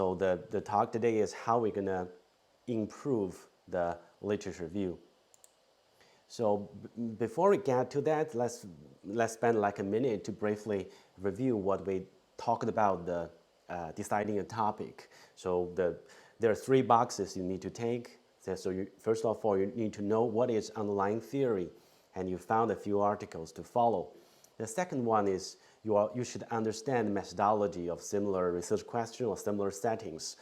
So the talk today is how we're gonna improve the literature review. So before we get to that, let's spend like a minute to briefly review what we talked about the deciding a topic. So there are three boxes you need to take. So first of all, you need to know what is underlying theory, and you found a few articles to follow. The second one is you should understand the methodology of similar research questions or similar settings.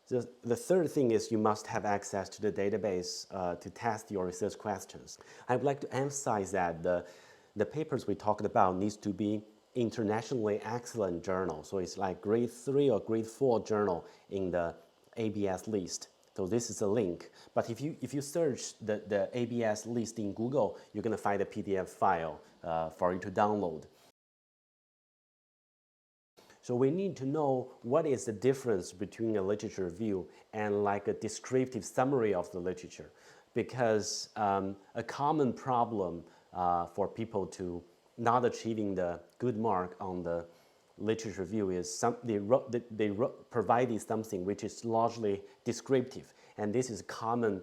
The third thing is you must have access to the database to test your research questions. I would like to emphasize that the papers we talked about needs to be internationally excellent journal. So it's like grade 3 or grade 4 journal in the ABS list. So this is a link. But if you search the ABS list in Google, you're going to find a PDF file for you to download. So we need to know what is the difference between a literature review and like a descriptive summary of the literature, because a common problem for people to not achieving the good mark on the literature review is they provided something which is largely descriptive, and this is common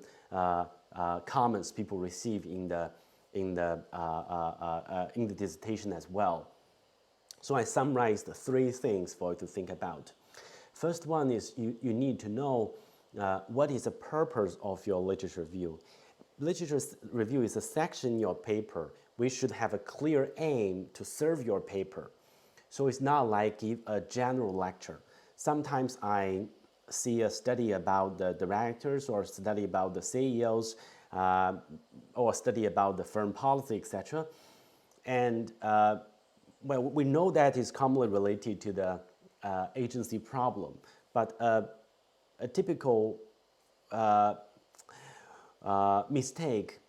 comments people receive in the dissertation as well. So I summarized three things for you to think about. First one is you need to know what is the purpose of your literature review. Literature review is a section in your paper which should have a clear aim to serve your paper. So it's not like give a general lecture. Sometimes I see a study about the directors or a study about the CEOs or a study about the firm policy, etc. And well, we know that is commonly related to the agency problem, but a typical mistake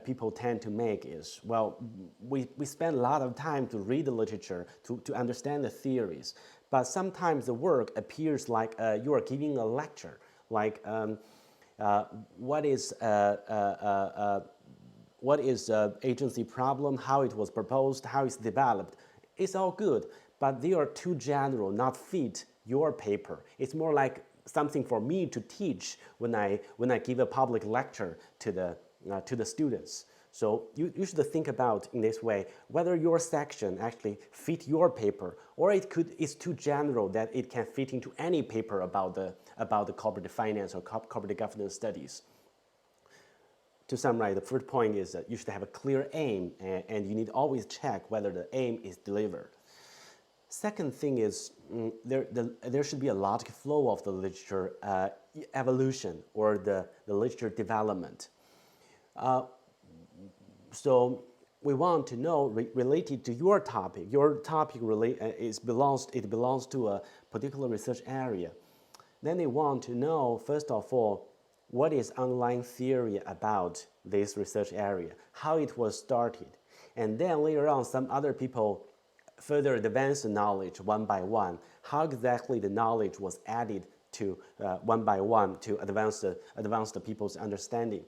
people tend to make is, well, we spend a lot of time to read the literature, to understand the theories, but sometimes the work appears like you are giving a lecture, like what is agency problem, how it was proposed, how it's developed. It's all good, but they are too general, not fit your paper. It's more like something for me to teach when I give a public lecture to the students. So you should think about in this way whether your section actually fit your paper, or it's too general that it can fit into any paper about the corporate finance or corporate governance studies. To summarize, the first point is that you should have a clear aim, and you need to always check whether the aim is delivered. Second thing is there should be a logical flow of the literature evolution or the literature development. So we want to know related to your topic. Your topic belongs to a particular research area. Then they want to know, first of all, what is underlying theory about this research area, how it was started. And then later on, some other people further advance the knowledge one by one, how exactly the knowledge was added to one by one to advance the people's understanding.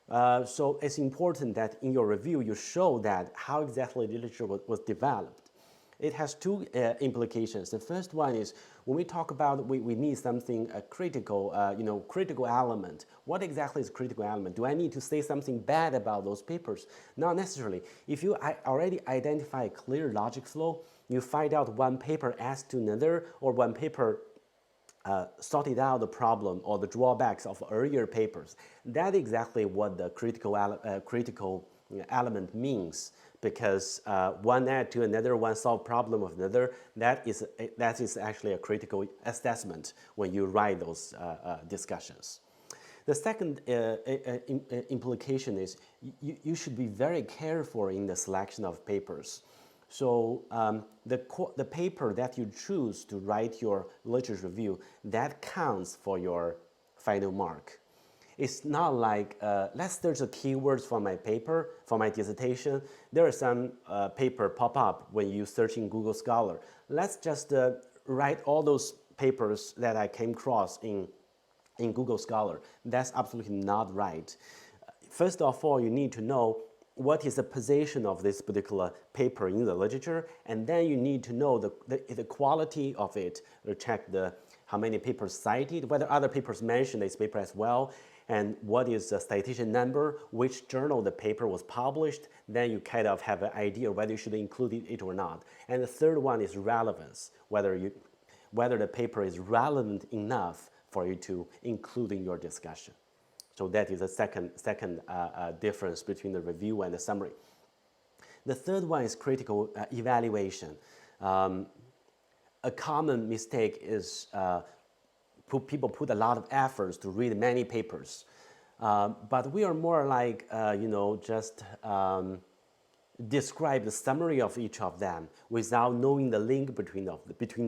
So it's important that in your review you show that how exactly literature was developed. It has two implications. The first one is when we talk about we need something critical, critical element. What exactly is critical element? Do I need to say something bad about those papers? Not necessarily. If you already identify a clear logic flow, you find out one paper adds to another, or one paper sorted out the problem or the drawbacks of earlier papers. That's exactly what the critical element means, because one add to another, one solve problem of another. That is actually a critical assessment when you write those discussions. The second implication is you should be very careful in the selection of papers. So the paper that you choose to write your literature review, that counts for your final mark. It's not like, let's search the keywords for my paper, for my dissertation. There are some paper pop up when you search in Google Scholar. Let's just write all those papers that I came across in Google Scholar. That's absolutely not right. First of all, you need to know what is the position of this particular paper in the literature, and then you need to know the quality of it, or check the how many papers cited, whether other papers mention this paper as well, and what is the citation number, which journal the paper was published. Then you kind of have an idea whether you should include it or not. And the third one is relevance, whether the paper is relevant enough for you to include in your discussion. So that is the second difference between the review and the summary. The third one is critical evaluation. A common mistake is people put a lot of efforts to read many papers, but we are more like just describe the summary of each of them without knowing the link between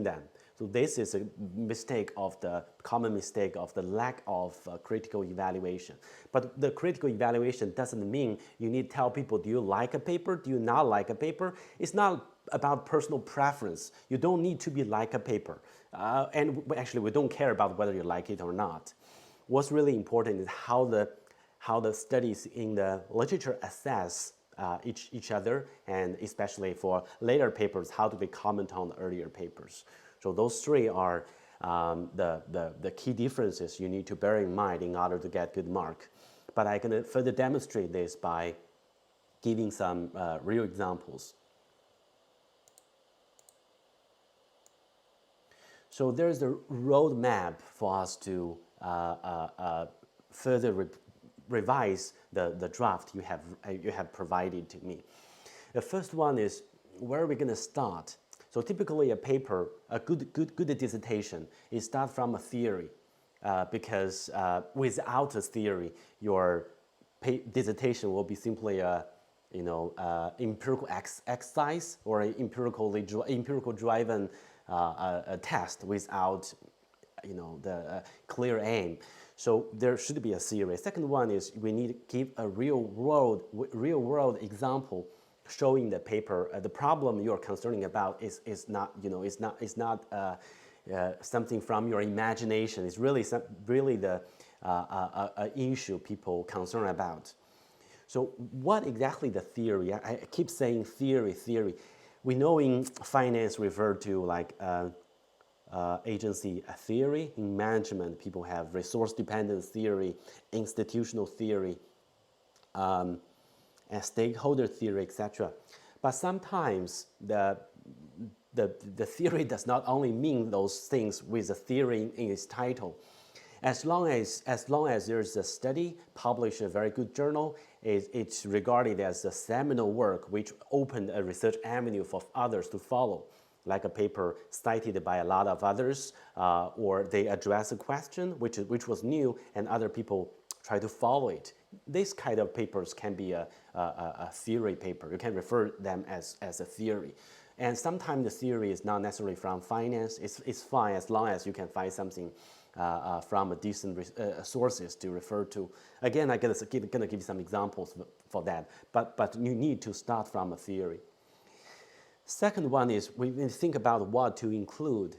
them. So this is a common mistake of the lack of critical evaluation. But the critical evaluation doesn't mean you need to tell people, do you like a paper? Do you not like a paper? It's not about personal preference. You don't need to be like a paper. And actually, we don't care about whether you like it or not. What's really important is how the studies in the literature assess each other, and especially for later papers, how do they comment on the earlier papers. So those three are the key differences you need to bear in mind in order to get good mark. But I can further demonstrate this by giving some real examples. So there's a roadmap for us to further revise the draft you have provided to me. The first one is, where are we going to start? So typically a paper, a good dissertation, is start from a theory, because without a theory, your dissertation will be simply a empirical exercise or an empirical driven a test without the clear aim. So there should be a theory. Second one is we need to give a real world example showing the paper the problem you're concerning about is not something from your imagination. It's really the issue people concern about. So what exactly the theory? I keep saying theory. We know in finance refer to like agency theory. In management, people have resource dependent theory, institutional theory, and stakeholder theory, etc. But sometimes the theory does not only mean those things with a theory in its title. As long as there's a study published in a very good journal, it's regarded as a seminal work which opened a research avenue for others to follow, like a paper cited by a lot of others, or they address a question which was new and other people try to follow it. These kind of papers can be a theory paper. You can refer them as a theory. And sometimes the theory is not necessarily from finance. It's fine as long as you can find something from a decent sources to refer to. Again, I'm gonna give you some examples for that, but you need to start from a theory. Second one is we think about what to include.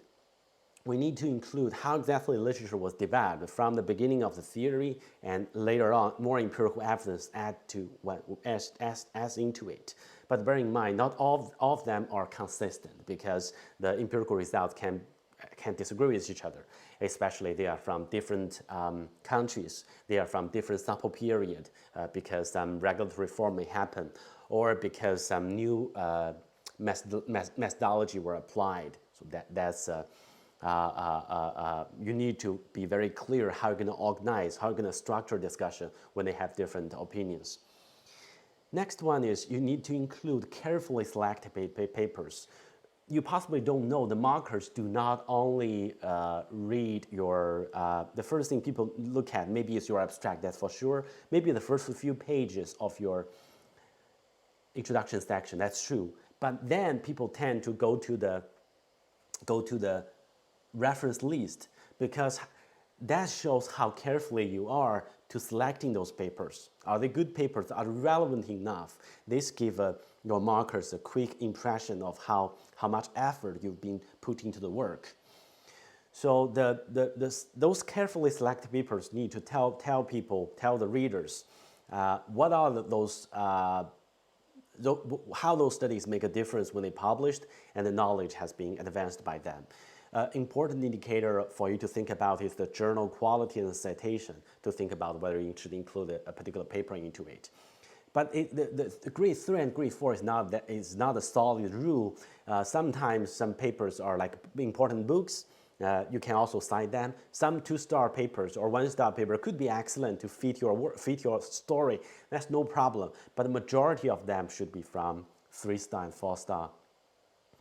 We need to include how exactly literature was developed from the beginning of the theory, and later on more empirical evidence add into it. But bear in mind, not all of them are consistent, because the empirical results can disagree with each other, especially they are from different countries, they are from different sample period, because some regulatory reform may happen, or because some new methodology were applied. So that's you need to be very clear how you're going to organize, how you're going to structure discussion when they have different opinions. Next one is you need to include carefully selected papers. You possibly don't know the markers do not only read your, the first thing people look at, maybe it's your abstract, that's for sure. Maybe the first few pages of your introduction section, that's true. But then people tend to go to the reference list, because that shows how carefully you are to selecting those papers. Are they good papers? Are they relevant enough? This gives your markers a quick impression of how much effort you've been putting into the work. So those carefully selected papers need to tell the readers what are those how those studies make a difference when they published, and the knowledge has been advanced by them. Important indicator for you to think about is the journal quality and citation to think about whether you should include a particular paper into it. But the grade 3 and grade 4 is not a solid rule. Sometimes some papers are like important books. You can also cite them. Some 2-star papers or 1-star paper could be excellent to fit your story. That's no problem. But the majority of them should be from 3-star and 4-star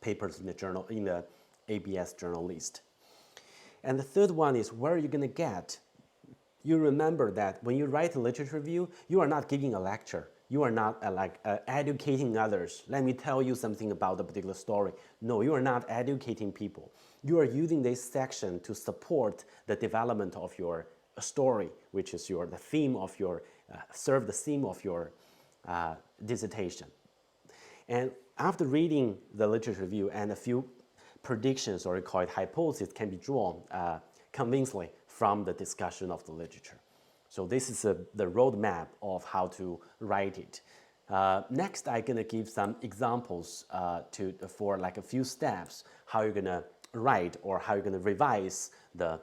papers in the journal, in the ABS journal list. And the third one is where are you going to get? You remember that when you write a literature review, you are not giving a lecture. You are not educating others. Let me tell you something about a particular story. No, you are not educating people. You are using this section to support the development of your story, which is the theme of your, serve the theme of your dissertation. And after reading the literature review and a few predictions, or you call it hypotheses, can be drawn convincingly from the discussion of the literature. So this is the roadmap of how to write it. Next, I'm gonna give some examples for like a few steps how you're gonna write or how you're gonna revise the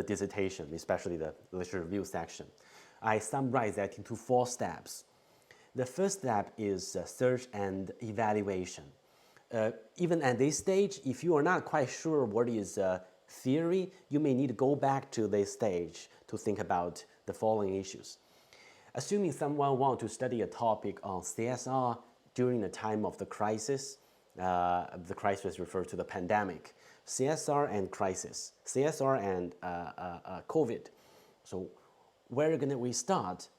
dissertation, especially the literature review section. I summarize that into 4 steps. The first step is search and evaluation. Even at this stage, if you are not quite sure what is theory, you may need to go back to this stage to think about the following issues. Assuming someone wants to study a topic on CSR during the time of the crisis refers to the pandemic, CSR and crisis, CSR and COVID. So where can we start?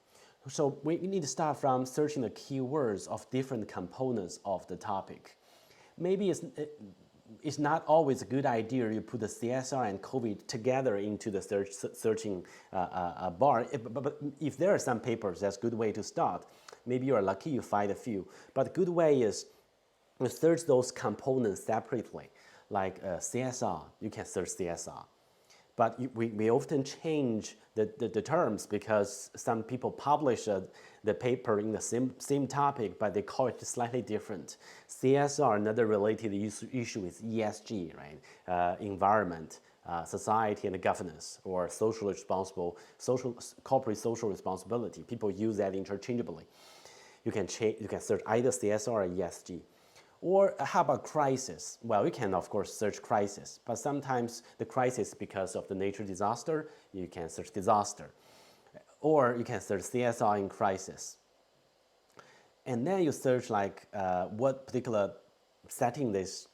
So we need to start from searching the keywords of different components of the topic. Maybe it's not always a good idea you put the CSR and COVID together into the searching bar. But if there are some papers, that's a good way to start. Maybe you are lucky you find a few. But a good way is you search those components separately. Like CSR, you can search CSR. But we often change the terms because some people publish the paper in the same topic, but they call it slightly different. CSR, another related issue is ESG, right? Environment, society and governance, or corporate social responsibility. People use that interchangeably. You can search either CSR or ESG. Or how about crisis? Well, you can, of course, search crisis, but sometimes the crisis because of the nature disaster, you can search disaster. Or you can search CSR in crisis. And then you search like what particular setting this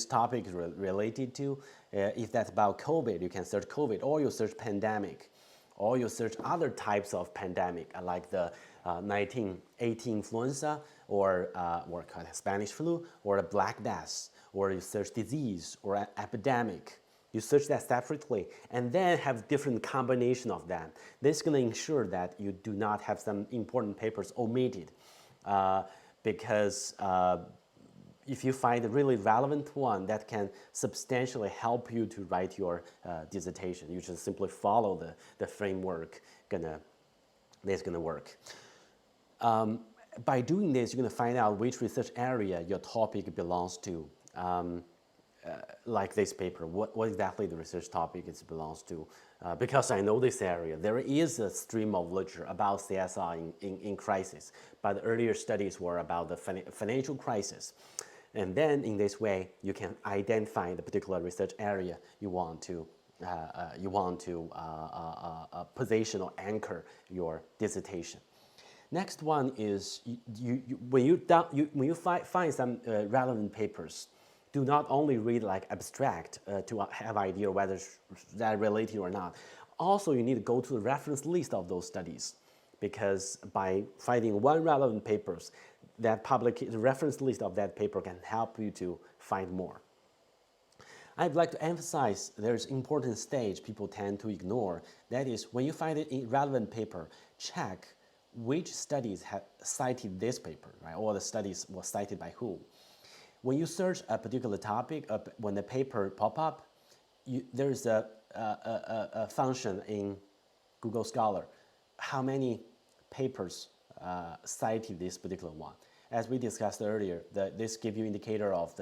topic is related to. If that's about COVID, you can search COVID, or you search pandemic, or you search other types of pandemic, like the 1918 influenza, or called Spanish flu, or the Black Death, or you search disease or epidemic. You search that separately, and then have different combination of them. This is going to ensure that you do not have some important papers omitted, because if you find a really relevant one that can substantially help you to write your dissertation, you just simply follow the framework. That's gonna work. By doing this, you're going to find out which research area your topic belongs to. Like this paper, what exactly the research topic it belongs to. Because I know this area, there is a stream of literature about CSR in crisis, but the earlier studies were about the financial crisis. And then in this way, you can identify the particular research area you want to position or anchor your dissertation. Next one is when you find some relevant papers, do not only read like abstract to have idea whether that related or not. Also, you need to go to the reference list of those studies, because by finding one relevant papers, the reference list of that paper can help you to find more. I'd like to emphasize there's an important stage people tend to ignore. That is, when you find an irrelevant paper, check which studies have cited this paper, right? Or the studies were cited by whom. When you search a particular topic, when the paper pop up, there's a function in Google Scholar. How many papers cited this particular one? As we discussed earlier, this gives you indicator of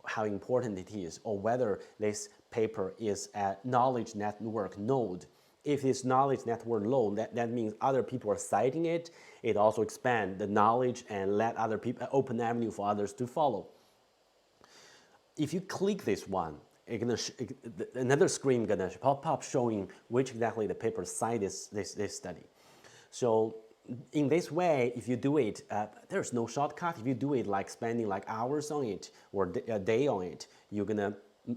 how important it is, or whether this paper is a knowledge network node. If it's knowledge network node, that means other people are citing it. It also expands the knowledge and let other people open avenue for others to follow. If you click this one, another screen gonna pop up showing which exactly the paper cite this study. So in this way, if you do it, there's no shortcut. If you do it like spending like hours on it or a day on it, you're gonna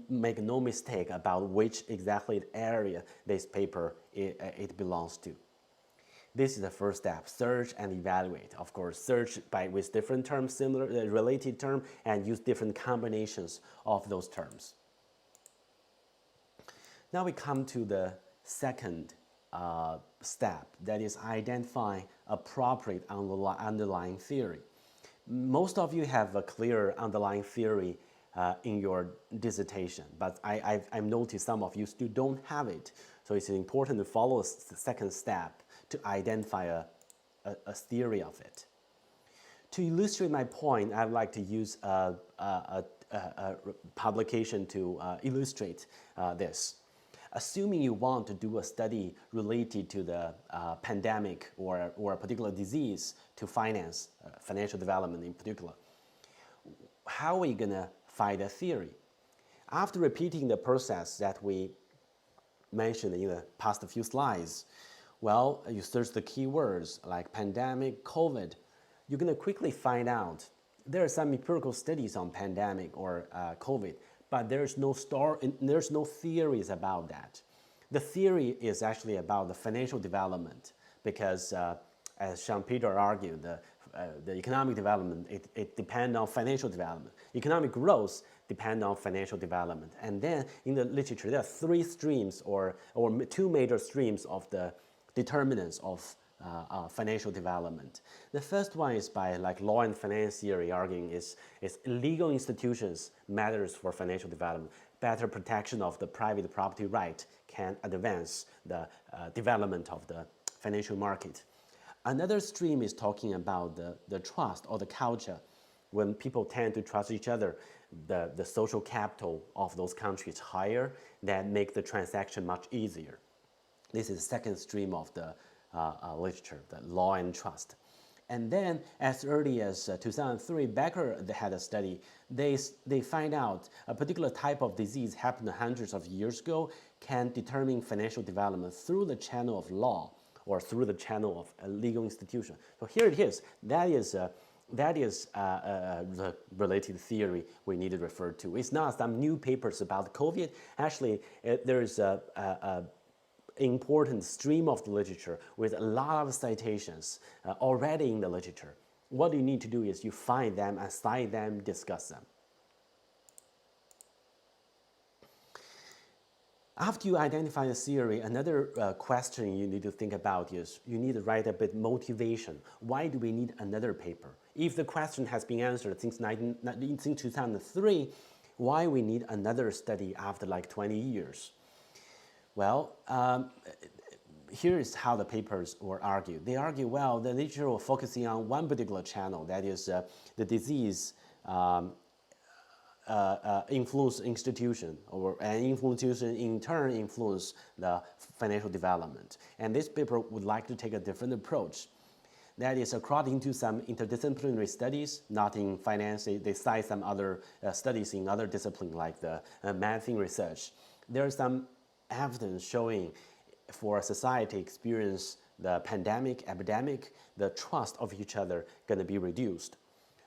make no mistake about which exactly area this paper it belongs to. This is the first step, search and evaluate. Of course, search with different terms, similar, related term, and use different combinations of those terms. Now we come to the second step, that is identify appropriate underlying theory. Most of you have a clear underlying theory in your dissertation, but I've noticed some of you still don't have it. So it's important to follow the second step to identify a theory of it. To illustrate my point, I'd like to use a publication to illustrate this. Assuming you want to do a study related to the pandemic or a particular disease to finance financial development in particular, how are we going to find a theory? After repeating the process that we mentioned in the past few slides, well, you search the keywords like pandemic, COVID, you're going to quickly find out there are some empirical studies on pandemic or COVID, but there's no theories about that. The theory is actually about the financial development because, as Jean-Peter argued, the economic development, it depends on financial development. Economic growth depends on financial development. And then in the literature, there are three streams or two major streams of the determinants of financial development. The first one is by like law and finance theory arguing is legal institutions matters for financial development. Better protection of the private property right can advance the development of the financial market. Another stream is talking about the trust or the culture. When people tend to trust each other, the social capital of those countries higher, that make the transaction much easier. This is the second stream of the literature, the law and trust. And then as early as 2003, Becker had a study. They find out a particular type of disease happened hundreds of years ago can determine financial development through the channel of law or through the channel of a legal institution. So here it is. That is the related theory we need to refer to. It's not some new papers about COVID. Actually, there is a important stream of the literature with a lot of citations already in the literature. What you need to do is you find them and cite them, discuss them. After you identify the theory, another question you need to think about is you need to write a bit motivation. Why do we need another paper? If the question has been answered since 2003, why we need another study after like 20 years? Well, here is how the papers were argued. They argue, well, the literature was focusing on one particular channel, that is the disease influence institution, or an institution in turn influence the financial development. And this paper would like to take a different approach. That is, according to some interdisciplinary studies, not in finance, they cite some other studies in other disciplines like the mapping research. There is some evidence showing for a society experience the pandemic, epidemic, the trust of each other going to be reduced.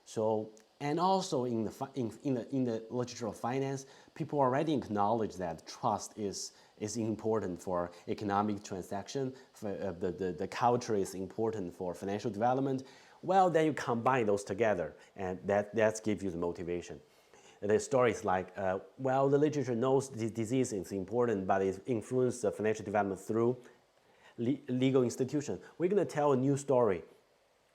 So, and also in the literature of finance, people already acknowledge that trust is important for economic transaction. The culture is important for financial development. Well, then you combine those together, and that gives you the motivation. The story is like, well, the literature knows this disease is important, but it influences the financial development through legal institutions. We're going to tell a new story.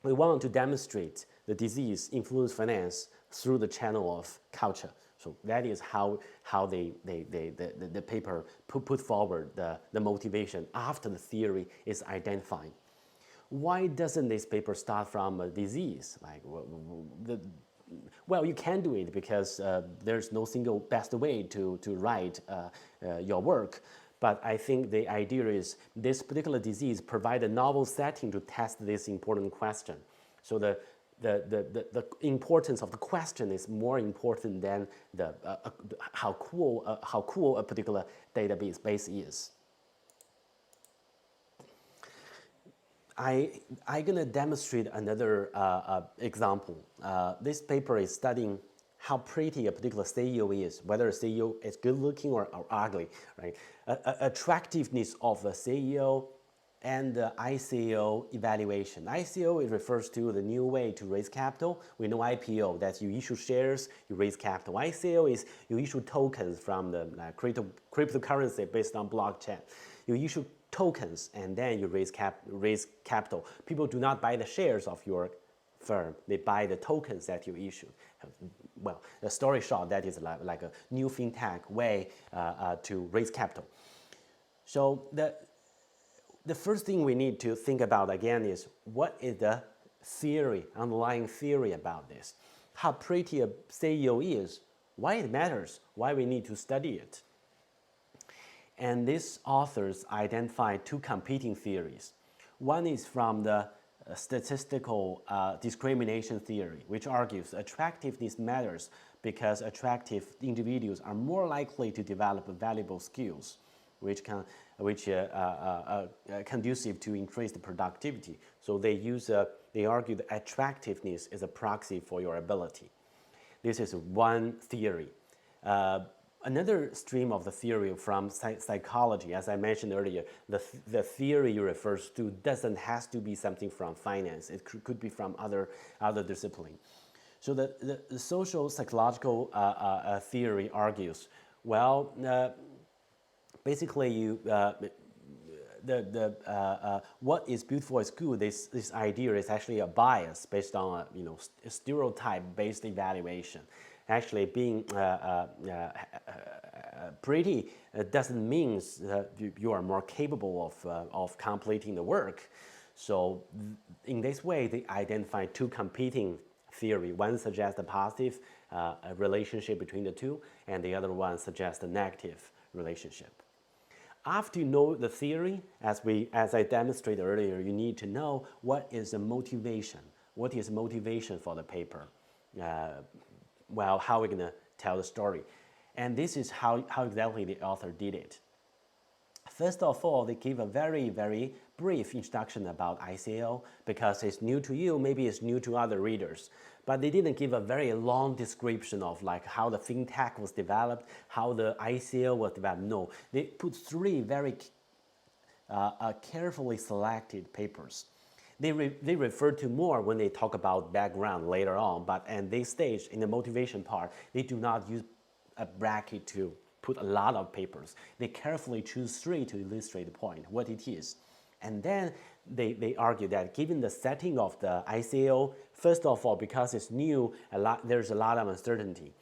We want to demonstrate the disease influence finance through the channel of culture. So that is how the paper put forward the motivation after the theory is identified. Why doesn't this paper start from a disease? Like well, you can do it because there's no single best way to write your work. But I think the idea is this particular disease provides a novel setting to test this important question. So the importance of the question is more important than how cool a particular database is. I'm gonna demonstrate another example. This paper is studying how pretty a particular CEO is, whether a CEO is good looking or ugly, right? Attractiveness of a CEO and the ICO evaluation. ICO, it refers to the new way to raise capital. We know IPO, that you issue shares, you raise capital. ICO is you issue tokens from the cryptocurrency based on blockchain. You issue tokens and then you raise capital. People do not buy the shares of your firm, they buy the tokens that you issue. Well, the story short, that is like a new fintech way to raise capital. So the first thing we need to think about again is what is the theory, underlying theory about this? How pretty a CEO is, why it matters, why we need to study it. And these authors identify two competing theories. One is from the statistical discrimination theory, which argues attractiveness matters because attractive individuals are more likely to develop valuable skills, which conducive to increased productivity. So they argue that attractiveness is a proxy for your ability. This is one theory. Another stream of the theory from psychology, as I mentioned earlier, the theory refers to doesn't have to be something from finance. It could be from other discipline. So the social psychological theory argues, well, basically what is beautiful is good. This idea is actually a bias based on a stereotype-based evaluation. Actually, being pretty doesn't mean that you are more capable of completing the work. So in this way, they identify two competing theories. One suggests a positive relationship between the two, and the other one suggests a negative relationship. After you know the theory, as I demonstrated earlier, you need to know what is the motivation. What is motivation for the paper? Well, how are we going to tell the story? And this is how exactly the author did it. First of all, they give a very, very brief introduction about ICO because it's new to you, maybe it's new to other readers. But they didn't give a very long description of like how the fintech was developed, how the ICO was developed. No, they put three very carefully selected papers. They refer to more when they talk about background later on, but at this stage, in the motivation part, they do not use a bracket to put a lot of papers. They carefully choose three to illustrate the point, what it is. And then they argue that given the setting of the ICO, first of all, because it's new, there's a lot of uncertainty.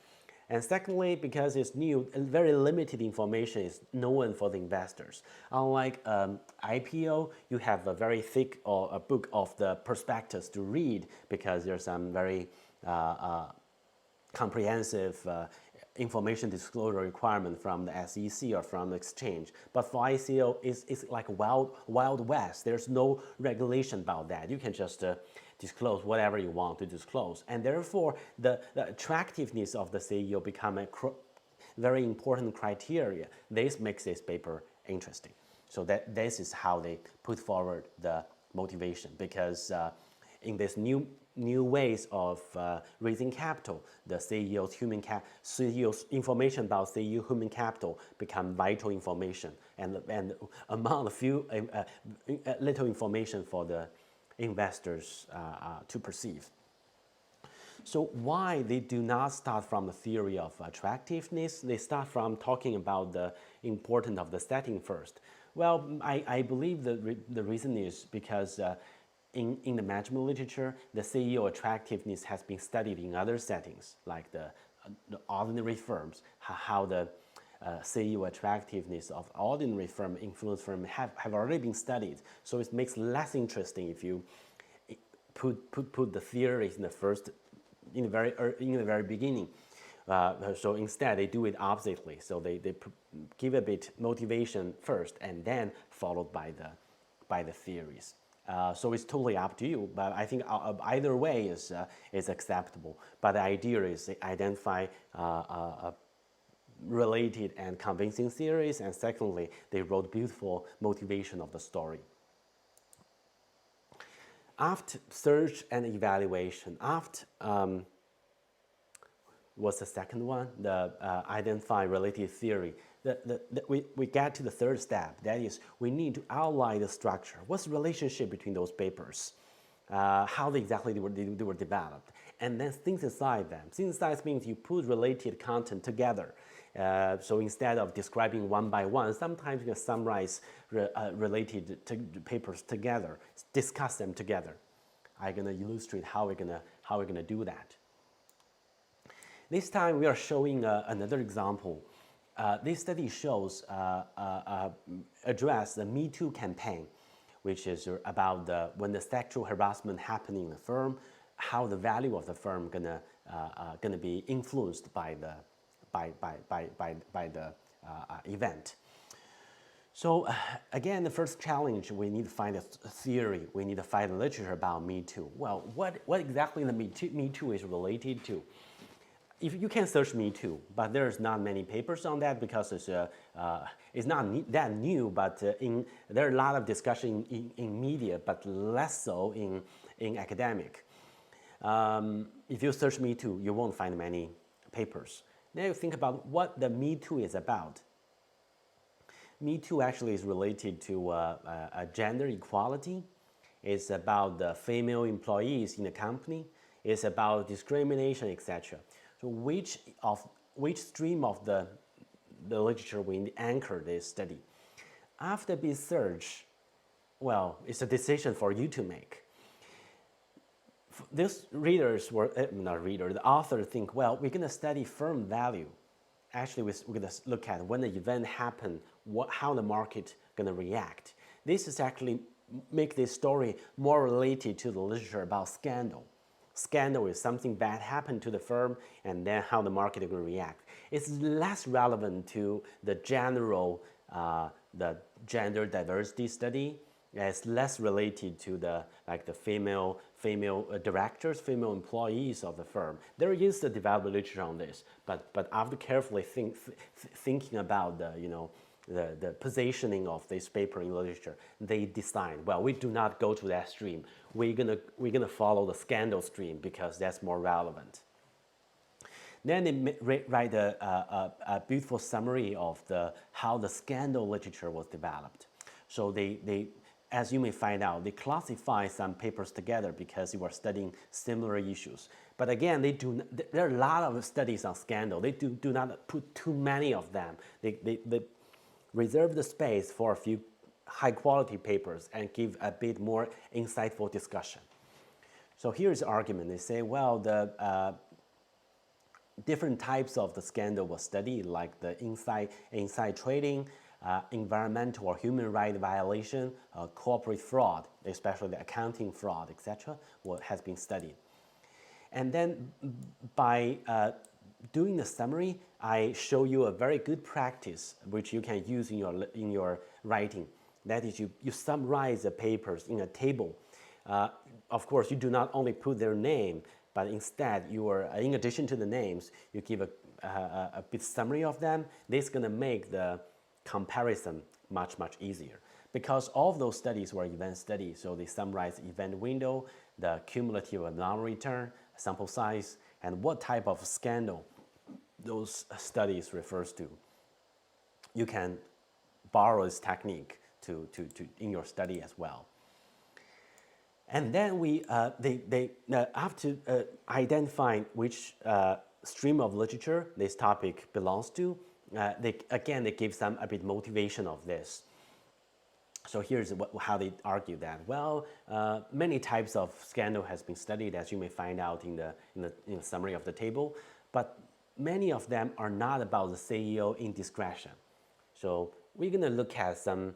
And secondly, because it's new, very limited information is known for the investors. Unlike IPO, you have a very thick a book of the prospectus to read because there's some very comprehensive information disclosure requirement from the SEC or from the exchange. But for ICO, it's like Wild West. There's no regulation about that. You can just disclose whatever you want to disclose. And therefore, the attractiveness of the CEO become a very important criteria. This makes this paper interesting. So this is how they put forward the motivation, because in this new ways of raising capital, the CEO's information about CEO human capital become vital information, and among a few little information for the investors to perceive. So why they do not start from the theory of attractiveness? They start from talking about the importance of the setting first. Well, I believe the reason is because in the management literature, the CEO attractiveness has been studied in other settings, like the ordinary firms, how the CEO attractiveness of ordinary firm, influence firm have already been studied. So it makes less interesting if you put the theories in the in the very beginning. So instead, they do it oppositely. So they give a bit motivation first, and then followed by the theories. So it's totally up to you. But I think either way is acceptable. But the idea is to identify related and convincing theories, and secondly, they wrote beautiful motivation of the story. After search and evaluation, after what's the second one? The identify related theory. We get to the third step. That is, we need to outline the structure. What's the relationship between those papers? How exactly they were developed, and then synthesize them. Synthesize means you put related content together. So instead of describing one by one, sometimes you can summarize related papers together, discuss them together. I'm gonna illustrate how we're gonna do that. This time we are showing another example. This study shows address the Me Too campaign, which is about when the sexual harassment happening in the firm, how the value of the firm gonna be influenced by the event. So again, the first challenge, we need to find a theory. We need to find the literature about Me Too. Well, what exactly the Me Too is related to? If you can search Me Too, but there's not many papers on that because it's not that new, but there are a lot of discussion in media, but less so in academic. If you search Me Too, you won't find many papers. Now you think about what the Me Too is about. Me Too actually is related to gender equality. It's about the female employees in the company. It's about discrimination, etc. So which stream of the literature we anchor this study? After this search, well, it's a decision for you to make. These readers were, the author think, well, we're gonna study firm value. Actually, we're gonna look at when the event happened, how the market gonna react. This is actually make this story more related to the literature about scandal. Scandal is something bad happened to the firm, and then how the market is going to react. It's less relevant to the general, the gender diversity study. It's less related to the female directors, female employees of the firm. There is the developed literature on this, but after carefully thinking about the positioning of this paper in literature, they decide, well, we do not go to that stream. We're gonna follow the scandal stream because that's more relevant. Then they write a beautiful summary of how the scandal literature was developed. So they, as you may find out, they classify some papers together because they were studying similar issues. But again, there are a lot of studies on scandal. They do not put too many of them. They reserve the space for a few high quality papers and give a bit more insightful discussion. So here's the argument. They say, well, the different types of the scandal was studied, like the inside trading, environmental or human rights violation, corporate fraud, especially the accounting fraud, etc., what has been studied. And then by doing the summary, I show you a very good practice which you can use in your writing. That is, you summarize the papers in a table. Of course, you do not only put their name, but instead in addition to the names, you give a bit summary of them. This is going to make the comparison much easier, because all of those studies were event studies. So they summarize event window, the cumulative anomaly return, sample size, and what type of scandal those studies refers to. You can borrow this technique to in your study as well. And then after identifying which stream of literature this topic belongs to, they give some a bit motivation of this. So here's how they argue that. Well, many types of scandal has been studied, as you may find out in the summary of the table, but many of them are not about the CEO indiscretion. So we're going to look at some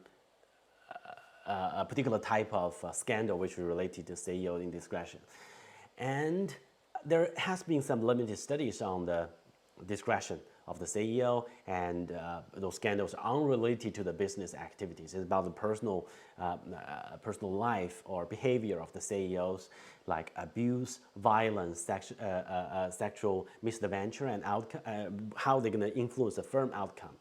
a particular type of scandal which is related to CEO indiscretion. And there has been some limited studies on the discretion of the CEO, and those scandals are unrelated to the business activities. It's about the personal life or behavior of the CEOs, like abuse, violence, sexual misadventure, and how they're going to influence the firm outcome.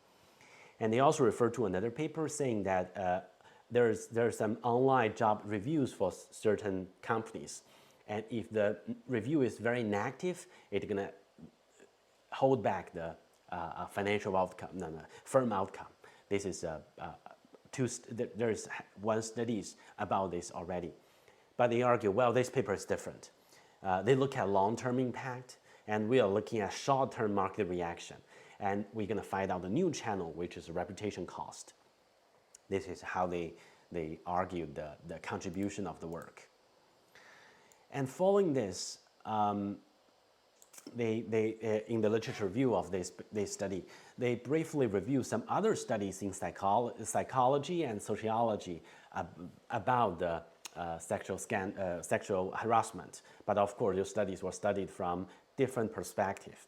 And they also refer to another paper saying that there's some online job reviews for certain companies, and if the review is very negative, it's going to hold back the financial outcome, firm outcome. This is there's one studies about this already, but they argue, well, this paper is different. They look at long-term impact, and we are looking at short-term market reaction, and we're going to find out the new channel, which is reputation cost. This is how they argued the contribution of the work. And following this, they in the literature review of this study, they briefly review some other studies in psychology and sociology about the sexual harassment. But of course, those studies were studied from different perspectives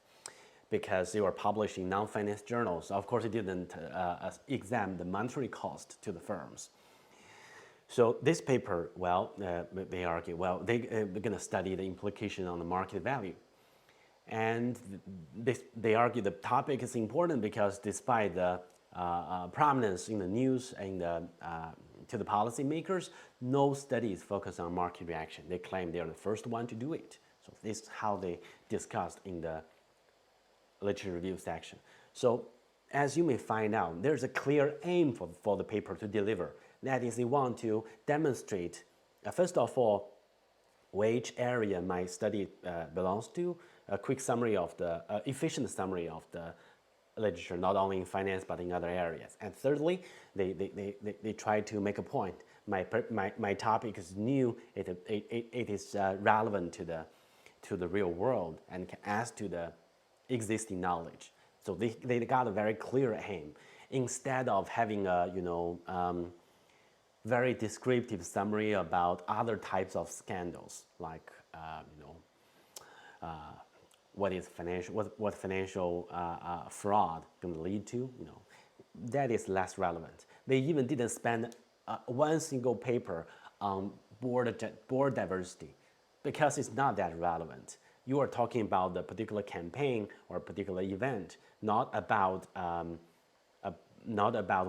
because they were published in non-finance journals. Of course, it didn't examine the monetary cost to the firms. So this paper, well, they argue, well, they're going to study the implication on the market value. And they argue the topic is important because despite the prominence in the news and to the policymakers, no studies focus on market reaction. They claim they are the first one to do it. So this is how they discussed in the literature review section. So as you may find out, there's a clear aim for the paper to deliver. That is, they want to demonstrate, first of all, which area my study belongs to, a quick summary of the, efficient summary of the literature, not only in finance but in other areas. And thirdly, they try to make a point. My topic is new, it is relevant to the real world and can add to the existing knowledge. So they got a very clear aim. Instead of having a, very descriptive summary about other types of scandals, like what financial fraud going to lead to, that is less relevant. They even didn't spend one single paper on board diversity because it's not that relevant. You are talking about the particular campaign or particular event, not about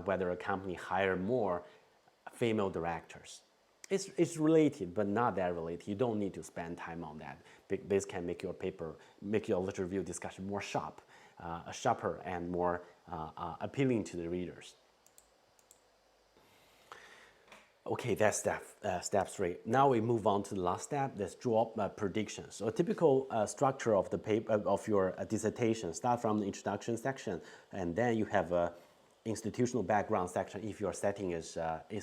whether a company hire more female directors. It's related, but not that related. You don't need to spend time on that. This can make your paper, make your literature review discussion more sharper and more appealing to the readers. Okay, that's step 3. Now we move on to the last step. Let's draw predictions. So a typical structure of the paper of your dissertation start from the introduction section, and then you have a institutional background section. If your setting is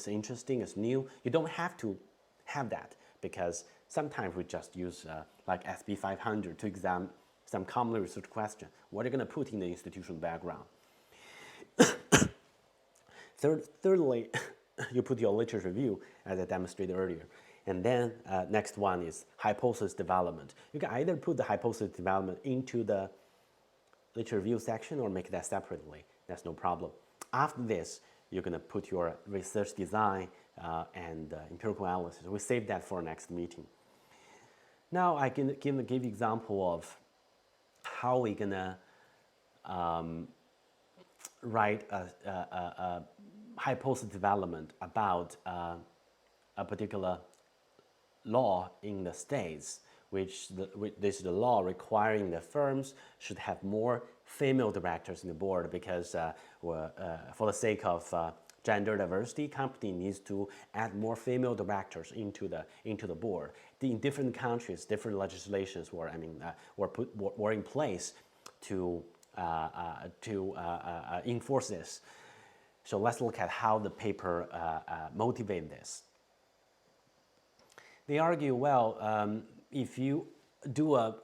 interesting, is new, you don't have to have that because sometimes we just use like SB 500 to examine some commonly researched question. What are you going to put in the institutional background? Thirdly, you put your literature review, as I demonstrated earlier. And then next one is hypothesis development. You can either put the hypothesis development into the literature review section or make that separately. That's no problem. After this, you're going to put your research design and empirical analysis. We save that for next meeting. Now I can give example of how we're going to write a hypothesis development about a particular law in the States, which this is the law requiring the firms should have more female directors in the board because for the sake of gender diversity, company needs to add more female directors into the board. In different countries, different legislations were in place to enforce this. So let's look at how the paper motivate this. They argue, well, if you do a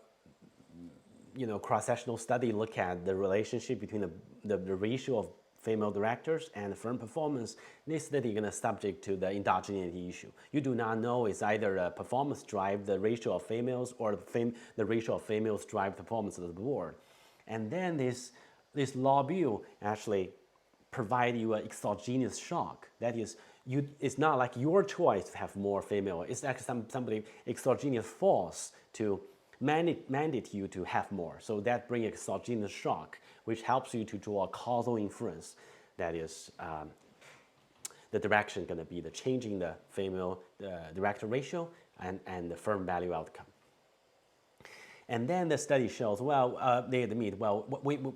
cross-sectional study, look at the relationship between the ratio of female directors and firm performance, this study is going to subject to the endogeneity issue. You do not know is either performance drive the ratio of females or the ratio of females drive performance of the board. And then this law bill actually provide you an exogenous shock. That is, it's not like your choice to have more female. It's actually somebody exogenous force to mandate you to have more. So that brings exogenous shock, which helps you to draw a causal inference. That is, the direction going to be the changing the female director ratio and the firm value outcome. And then the study shows, well, they admit, well,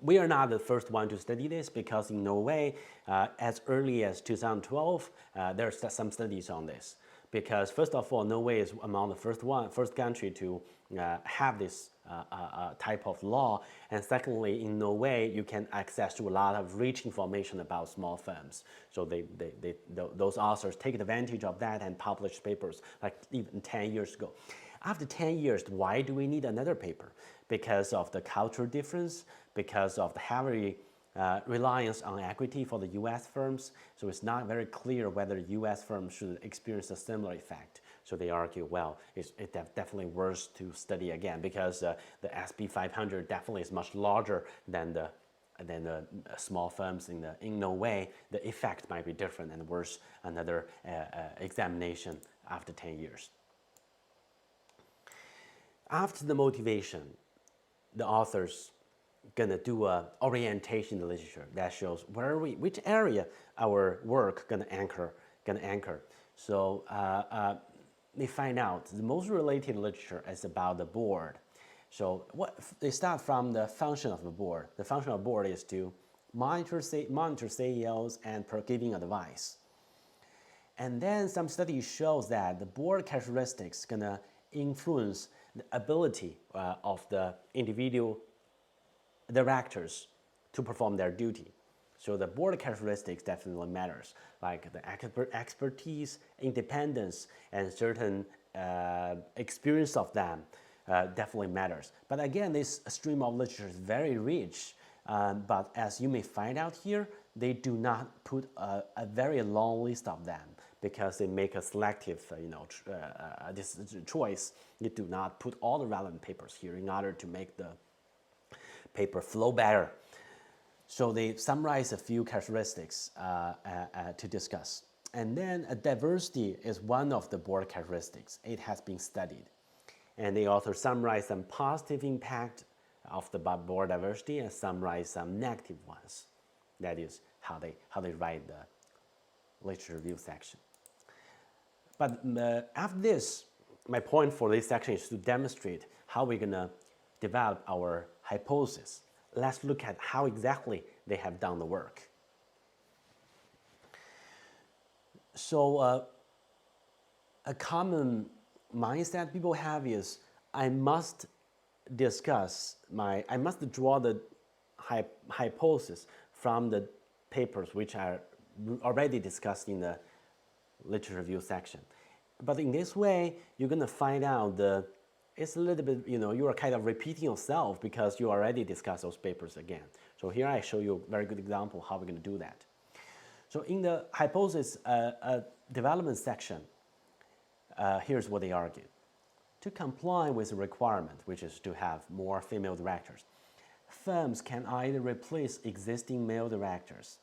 we are not the first one to study this because in Norway, as early as 2012, there's some studies on this. Because first of all, Norway is among the first country to have this type of law. And secondly, in Norway, you can access to a lot of rich information about small firms. So those authors take advantage of that and publish papers like even 10 years ago. After 10 years, why do we need another paper? Because of the cultural difference, because of the heavy reliance on equity for the US firms. So it's not very clear whether US firms should experience a similar effect. So they argue, well, it's definitely worth to study again because the SB 500 definitely is much larger than the small firms. In no way, the effect might be different and worth another examination after 10 years. After the motivation, the authors gonna do a orientation in the literature that shows which area our work gonna anchor. So they find out the most related literature is about the board. So they start from the function of the board. The function of the board is to monitor CEOs and giving advice. And then some studies shows that the board characteristics gonna influence the ability of the individual directors to perform their duty. So the board characteristics definitely matters, like the expertise, independence, and certain experience of them definitely matters. But again, this stream of literature is very rich, but as you may find out here, they do not put a very long list of them because they make a selective this choice. You do not put all the relevant papers here in order to make the paper flow better. So they summarize a few characteristics to discuss. And then diversity is one of the board characteristics. It has been studied. And they also summarize some positive impact of the board diversity and summarize some negative ones. That is how they write the literature review section. But after this, my point for this section is to demonstrate how we're gonna develop our hypothesis. Let's look at how exactly they have done the work. So a common mindset people have is I must draw the hypothesis from the papers which are already discussed in the literature review section. But in this way, you're gonna find out it's a little bit, you are kind of repeating yourself because you already discussed those papers again. So here I show you a very good example how we're going to do that. So in the hypothesis development section, here's what they argue. To comply with the requirement, which is to have more female directors, firms can either replace existing male directors.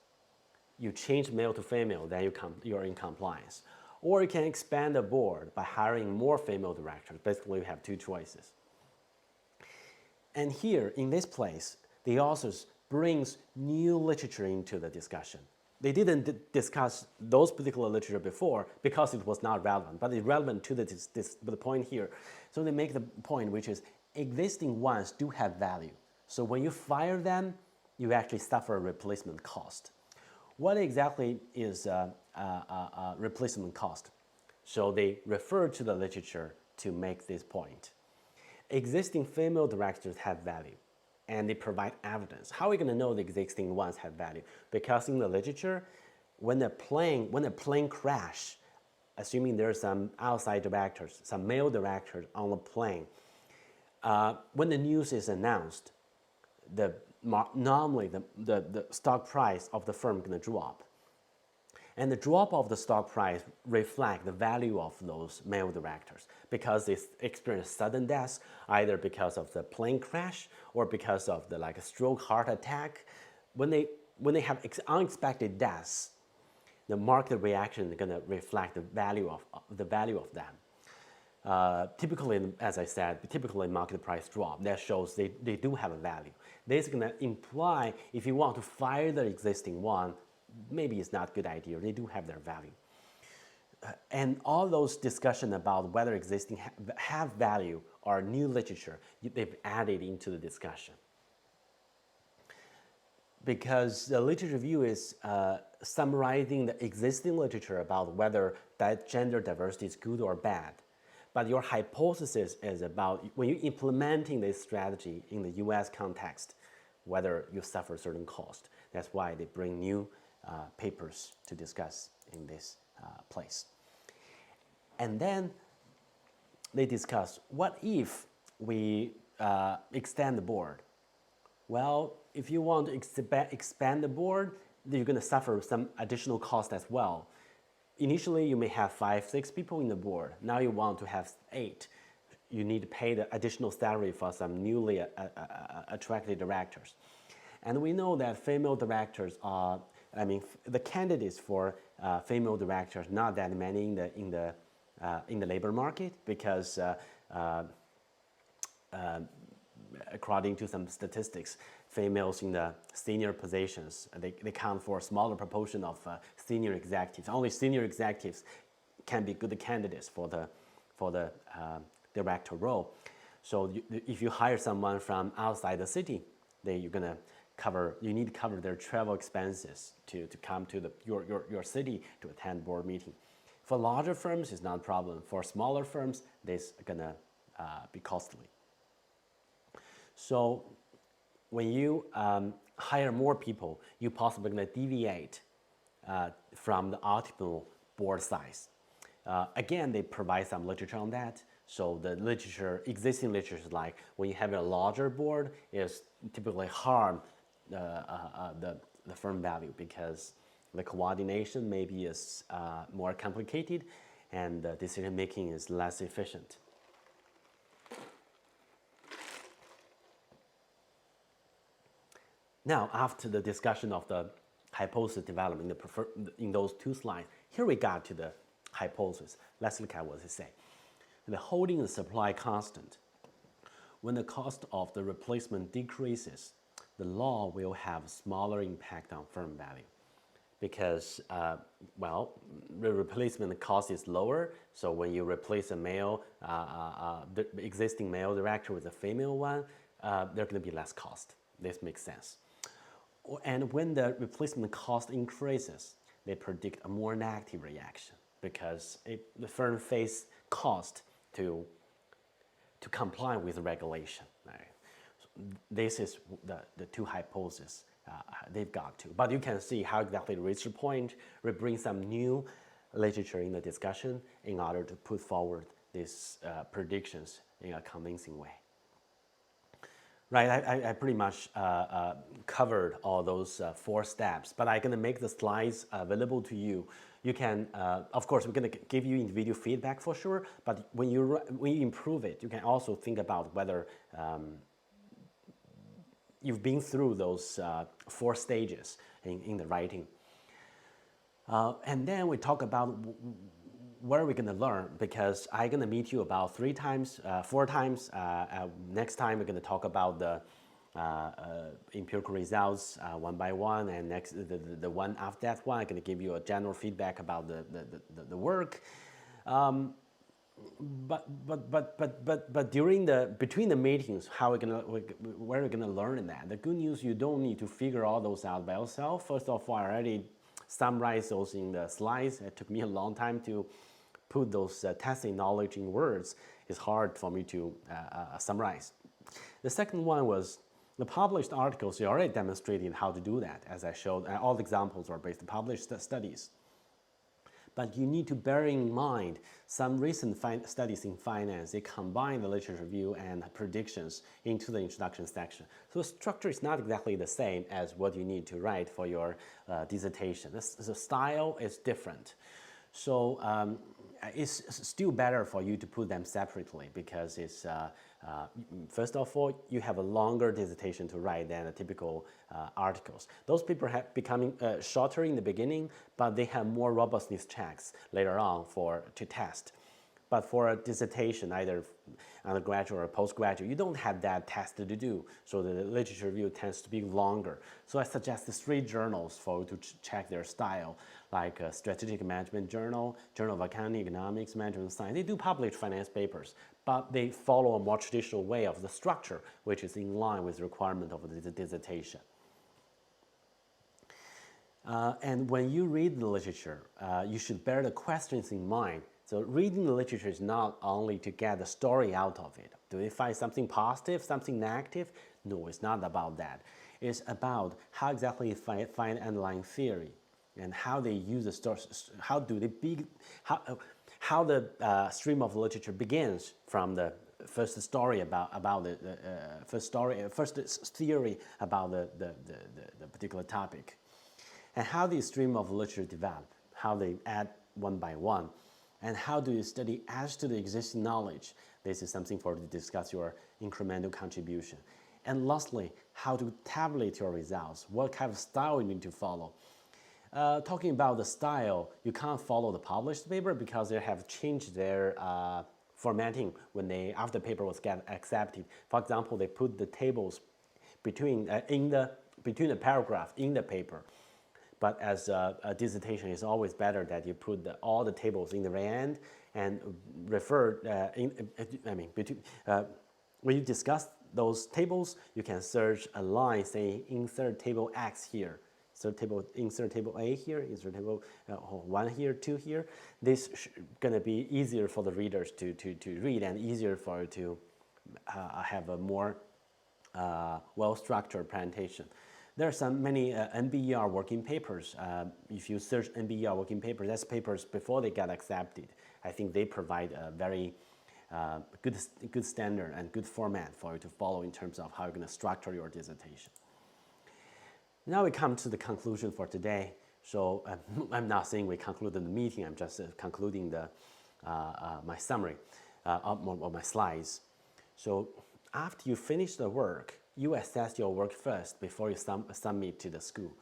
You change male to female, then you're in compliance. Or you can expand the board by hiring more female directors. Basically, you have two choices. And here, in this place, the authors brings new literature into the discussion. They didn't discuss those particular literature before because it was not relevant, but it's relevant to the point here. So they make the point, which is existing ones do have value. So when you fire them, you actually suffer a replacement cost. What exactly is replacement cost? So they refer to the literature to make this point. Existing female directors have value, and they provide evidence. How are we going to know the existing ones have value? Because in the literature, when a plane crash, assuming there's some outside directors, some male directors on the plane, when the news is announced, the normally the stock price of the firm going to drop. And the drop of the stock price reflect the value of those male directors because they experience sudden death, either because of the plane crash or because of the like a stroke, heart attack. When they have unexpected deaths, the market reaction is going to reflect the value of them. Typically, as I said, typically market price drop. That shows they do have a value. This is going to imply if you want to fire the existing one, maybe it's not a good idea. They do have their value. And all those discussion about whether existing have value or new literature, they've added into the discussion. Because the literature review is summarizing the existing literature about whether that gender diversity is good or bad. But your hypothesis is about when you're implementing this strategy in the US context, whether you suffer certain cost. That's why they bring new papers to discuss in this place. And then they discuss, what if we extend the board? Well, if you want to expand the board, then you're going to suffer some additional cost as well. Initially, you may have 5, 6 people in the board. Now you want to have 8. You need to pay the additional salary for some newly attracted directors. And we know that female directors are, the candidates for female directors not that many in the labor market because according to some statistics, females in the senior positions, they count for a smaller proportion of senior executives. Only senior executives can be good candidates for the director role. So if you hire someone from outside the city, then you need to cover their travel expenses to come to your city to attend board meeting. For larger firms, it's not a problem. For smaller firms, this is gonna be costly. So when you hire more people, you possibly going to deviate from the optimal board size. Again, they provide some literature on that. So the existing literature is like when you have a larger board, is typically harm the firm value because the coordination maybe is more complicated and the decision making is less efficient. Now, after the discussion of the hypothesis development in those 2 slides, here we got to the hypothesis. Let's look at what they say. The holding the supply constant. When the cost of the replacement decreases, the law will have a smaller impact on firm value because, the replacement cost is lower. So when you replace a male, the existing male director with a female one, there's going to be less cost. This makes sense. And when the replacement cost increases, they predict a more negative reaction because the firm face cost to comply with regulation. Right? So this is the 2 hypotheses they've got to. But you can see how exactly reach the point. We bring some new literature in the discussion in order to put forward these predictions in a convincing way. Right, I pretty much covered all those 4 steps, but I'm gonna make the slides available to you. You can, of course, we're gonna give you individual feedback for sure, but when you improve it, you can also think about whether you've been through those 4 stages in the writing. And then we talk about what are we going to learn? Because I'm going to meet you about 4 times. Next time we're going to talk about the empirical results one by one, and next the one after that one, I'm going to give you a general feedback about the work. But between the meetings, where are we gonna learn in that? The good news, you don't need to figure all those out by yourself. First of all, I already summarized those in the slides. It took me a long time to put those testing knowledge in words. It's hard for me to summarize. The second one was the published articles. You already demonstrated how to do that, as I showed. All the examples are based on published studies. But you need to bear in mind some recent studies in finance, they combine the literature review and predictions into the introduction section. So the structure is not exactly the same as what you need to write for your dissertation. The style is different. So it's still better for you to put them separately because it's, first of all, you have a longer dissertation to write than the typical articles. Those papers have becoming shorter in the beginning, but they have more robustness checks later on to test. But for a dissertation, either undergraduate or postgraduate, you don't have that test to do. So the literature review tends to be longer. So I suggest 3 journals for you to check their style, like a Strategic Management Journal, Journal of Accounting, Economics, Management Science. They do publish finance papers, but they follow a more traditional way of the structure, which is in line with the requirement of the dissertation. And when you read the literature, you should bear the questions in mind. So reading the literature is not only to get the story out of it. Do they find something positive, something negative? No, it's not about that. It's about how exactly you find underlying theory and how they use the story, how the stream of literature begins from the first story about the first theory about the particular topic, and how the stream of literature develop, how they add one by one, and how do you study adds to the existing knowledge. This is something for you to discuss your incremental contribution. And lastly, how to tabulate your results, what kind of style you need to follow. Talking about the style, you can't follow the published paper because they have changed their formatting after the paper was accepted. For example, they put the tables between the paragraph in the paper. But as a dissertation, it's always better that you put all the tables in the very end and refer. When you discuss those tables, you can search a line saying insert table X here, insert table A here, insert table 1 here, 2 here. This is going to be easier for the readers to read and easier for you to have a more well-structured presentation. There are many NBER working papers. If you search NBER working papers, that's papers before they got accepted. I think they provide a very good standard and good format for you to follow in terms of how you're going to structure your dissertation. Now we come to the conclusion for today. So I'm not saying we concluded the meeting. I'm just concluding my summary of my slides. So after you finish the work, you assess your work first before you submit to the school.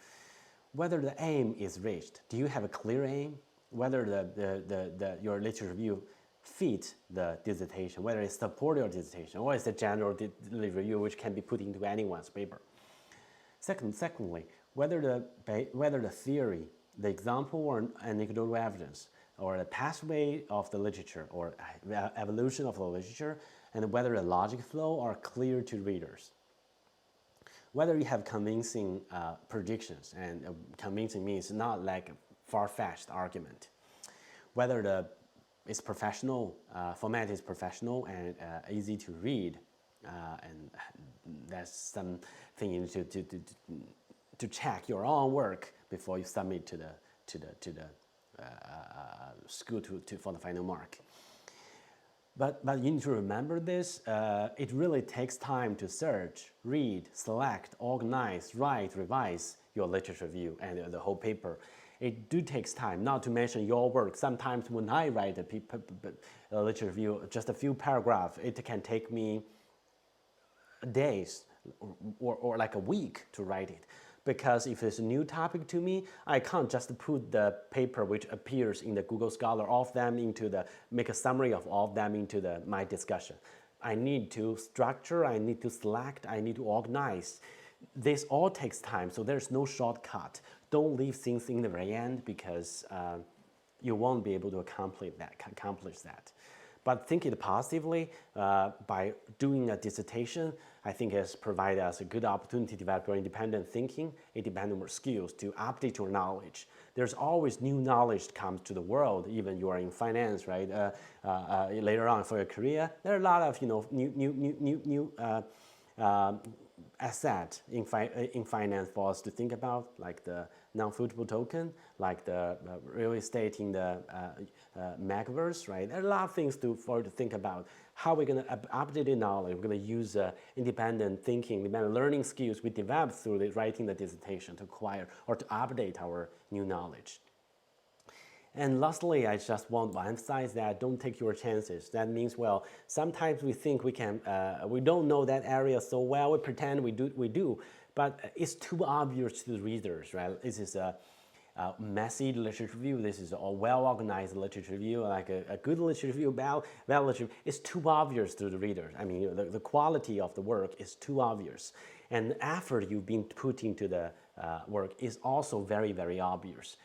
Whether the aim is reached, do you have a clear aim? Whether your literature review fit the dissertation, whether it supports your dissertation, or it's a general review which can be put into anyone's paper. Secondly, whether the theory, the example or anecdotal evidence, or the pathway of the literature or evolution of the literature, and whether the logic flow are clear to readers. Whether you have convincing predictions, and convincing means not like a far-fetched argument. Whether it's professional, format is professional and easy to read, and that's something you need to check your own work before you submit to the school for the final mark. But you need to remember this, it really takes time to search, read, select, organize, write, revise your literature review and the whole paper. It takes time, not to mention your work. Sometimes when I write a literature review, just a few paragraphs, it can take me days or like a week to write it. Because if it's a new topic to me, I can't just put the paper which appears in the Google Scholar, all of them make a summary of all of them into my discussion. I need to structure, I need to select, I need to organize. This all takes time, so there's no shortcut. Don't leave things in the very end because you won't be able to accomplish that. But think it positively by doing a dissertation. I think has provided us a good opportunity to develop your independent thinking, independent skills to update your knowledge. There's always new knowledge comes to the world, even you are in finance, right? Later on for your career, there are a lot of new asset in finance for us to think about, like the non-fungible token, like the real estate in the Metaverse, right? There are a lot of things to think about. How we're going to update the knowledge. We're going to use independent thinking, independent learning skills we developed through writing the dissertation to acquire or to update our new knowledge. And lastly, I just want to emphasize that don't take your chances. That means, well, sometimes we think we don't know that area so well. We pretend we do, but it's too obvious to the readers, right? This is a messy literature review. This is a well-organized literature review, like a good literature review, bad literature review. It's too obvious to the readers. I mean, the quality of the work is too obvious. And the effort you've been putting to the work is also very, very obvious.